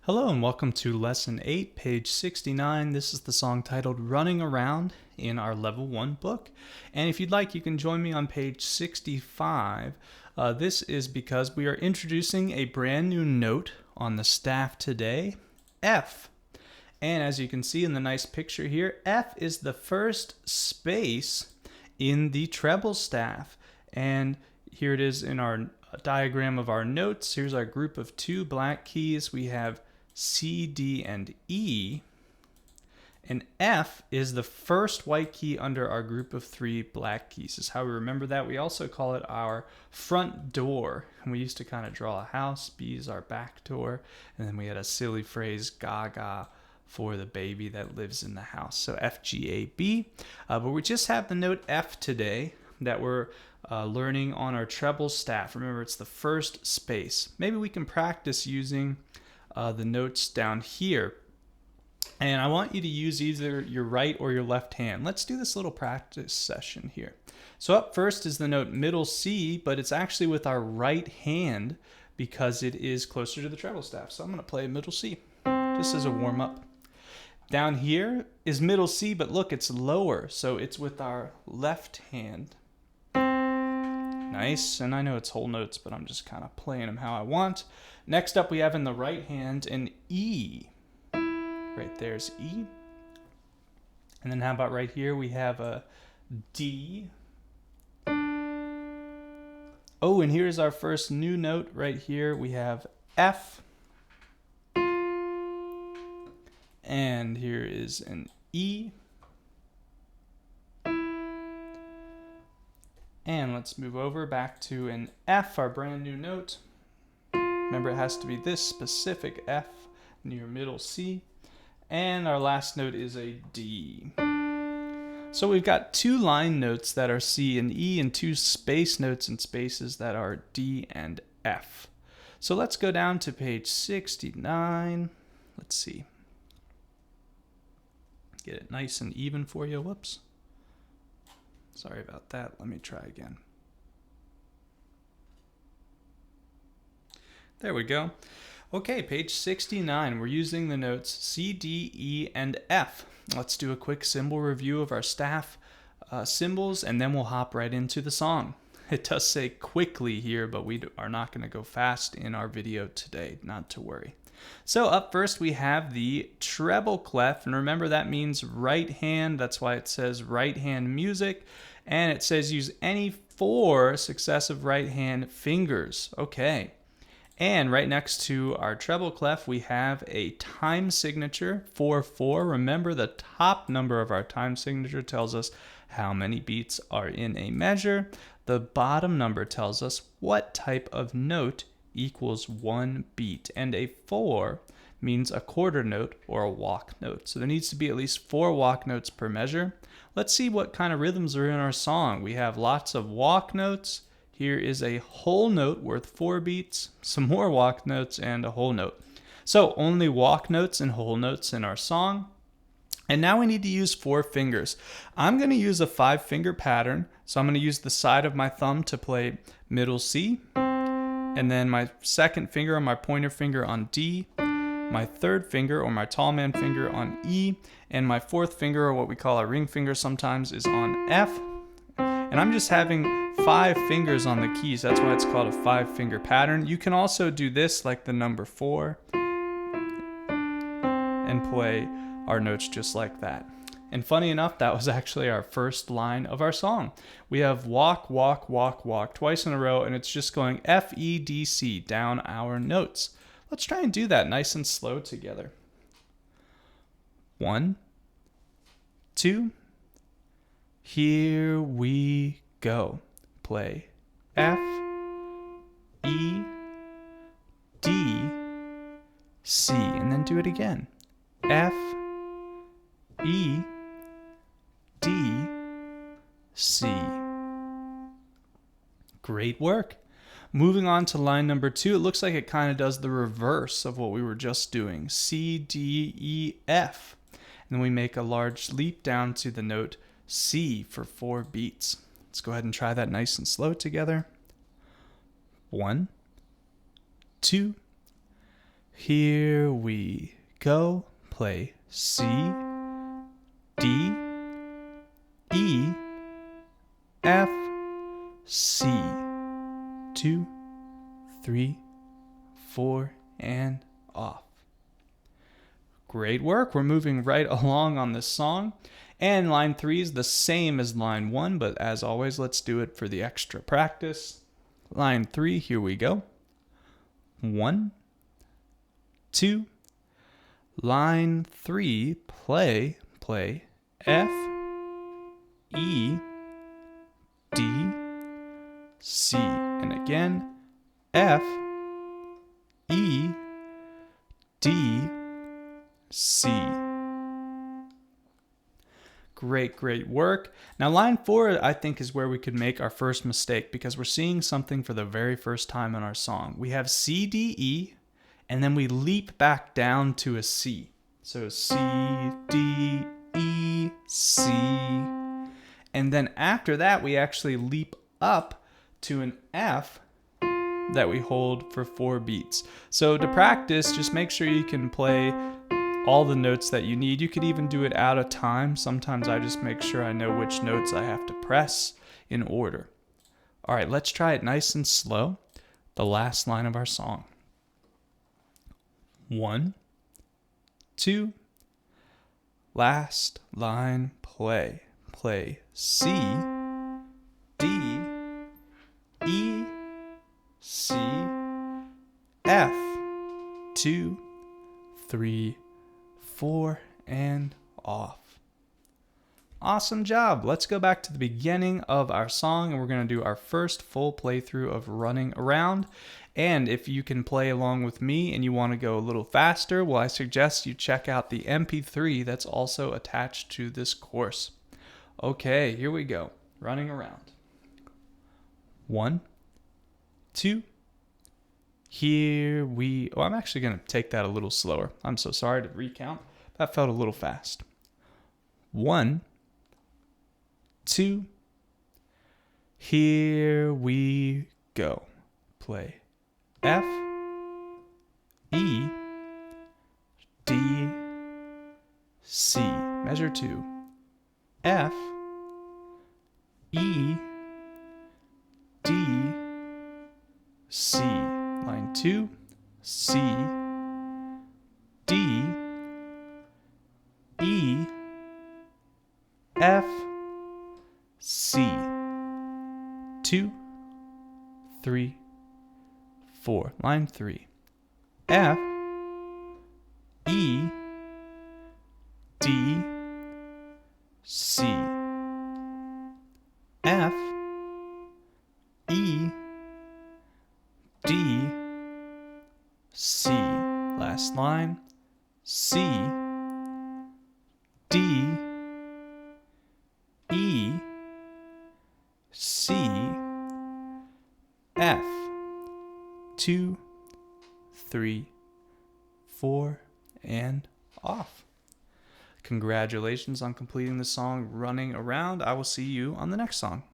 Hello and welcome to Lesson 8, page 69. This is the song titled Running Around in our Level 1 book. And if you'd like, you can join me on page 65. This is because we are introducing a brand new note on the staff today, F. And as you can see in the nice picture here, F is the first space in the treble staff. And here it is in our diagram of our notes. Here's our group of two black keys. We have C, D, and E. And F is the first white key under our group of three black keys. This is how we remember that. We also call it our front door. And we used to kind of draw a house. B is our back door. And then we had a silly phrase, Gaga, for the baby that lives in the house. So F, G, A, B. But we just have the note F today that we're learning on our treble staff. Remember, it's the first space. Maybe we can practice using the notes down here. And I want you to use either your right or your left hand. Let's do this little practice session here. So up first is the note middle C, but it's actually with our right hand because it is closer to the treble staff. So I'm going to play middle C just as a warm up. Down here is middle C, but look, it's lower. So it's with our left hand. Nice, and I know it's whole notes, but I'm just kind of playing them how I want. Next up, we have in the right hand an E. Right there's E. And then how about right here, we have a D. Oh, and here's our first new note right here. We have F. And here is an E. And let's move over back to an F, our brand new note. Remember, it has to be this specific F near middle C. And our last note is a D. So we've got two line notes that are C and E and two space notes and spaces that are D and F. So let's go down to page 69. Let's see. Get it nice and even for you. Whoops. Sorry about that. Let me try again. There we go. Okay, page 69. We're using the notes C, D, E, and F. Let's do a quick symbol review of our staff symbols, and then we'll hop right into the song. It does say quickly here, but we are not going to go fast in our video today, not to worry. So up first we have the treble clef, and remember that means right hand. That's why it says right hand music, and it says use any 4 successive right hand fingers. Okay. And right next to our treble clef, we have a time signature, 4/4. Remember, the top number of our time signature tells us how many beats are in a measure. The bottom number tells us what type of note equals 1 beat. And a 4 means a quarter note or a walk note. So there needs to be at least 4 walk notes per measure. Let's see what kind of rhythms are in our song. We have lots of walk notes. Here is a whole note worth 4 beats, some more walk notes, and a whole note. So only walk notes and whole notes in our song. And now we need to use 4 fingers. I'm going to use a 5-finger pattern. So I'm going to use the side of my thumb to play middle C, and then my second finger or my pointer finger on D, my third finger or my tall man finger on E, and my fourth finger, or what we call a ring finger sometimes, is on F. And I'm just having 5 fingers on the keys. That's why it's called a 5-finger pattern. You can also do this like the number 4 and play our notes just like that. And funny enough, that was actually our first line of our song. We have walk, walk, walk, walk twice in a row, and it's just going F, E, D, C down our notes. Let's try and do that nice and slow together. 1, 2, here we go. Play F, E, D, C, and then do it again. F, E, D, C. Great work. Moving on to line number 2, it looks like it kind of does the reverse of what we were just doing. C, D, E, F. And then we make a large leap down to the note C for 4 beats. Let's go ahead and try that nice and slow together. 1, 2, Here we go. Play C, D, E, F, C. 2, 3, 4, and off. Great work. We're moving right along on this song. And line 3 is the same as line 1, but as always, let's do it for the extra practice. Line 3, here we go. 1, 2. Line 3, play F, E, D, C. And again, F, E, D, C. Great work. Now line 4, I think, is where we could make our first mistake because we're seeing something for the very first time in our song. We have C, D, E, and then we leap back down to a C. So C, D, E, C. And then after that, we actually leap up to an F that we hold for 4 beats. So to practice, just make sure you can play all the notes that you need. You could even do it out of time. Sometimes I just make sure I know which notes I have to press in order. All right, let's try it nice and slow. The last line of our song. 1, 2. Last line, play C, D, E, C, F, 2, 3, 4, and off. Awesome job. Let's go back to the beginning of our song and we're going to do our first full playthrough of Running Around. And if you can play along with me and you want to go a little faster, well, I suggest you check out the MP3 that's also attached to this course. Okay, here we go. Running Around. 1, 2. Here we... Oh, I'm actually going to take that a little slower. I'm so sorry to recount. That felt a little fast. 1, 2. Here we go. Play F, E, D, C. Measure 2. F, E, D, C. Line 2. C, D, E, F, C. 2, 3, 4. Line 3. F, E, D, C. F, E, D, C. Last line. C, D, E, C, F. 2, 3, 4, and off. Congratulations on completing the song Running Around. I will see you on the next song.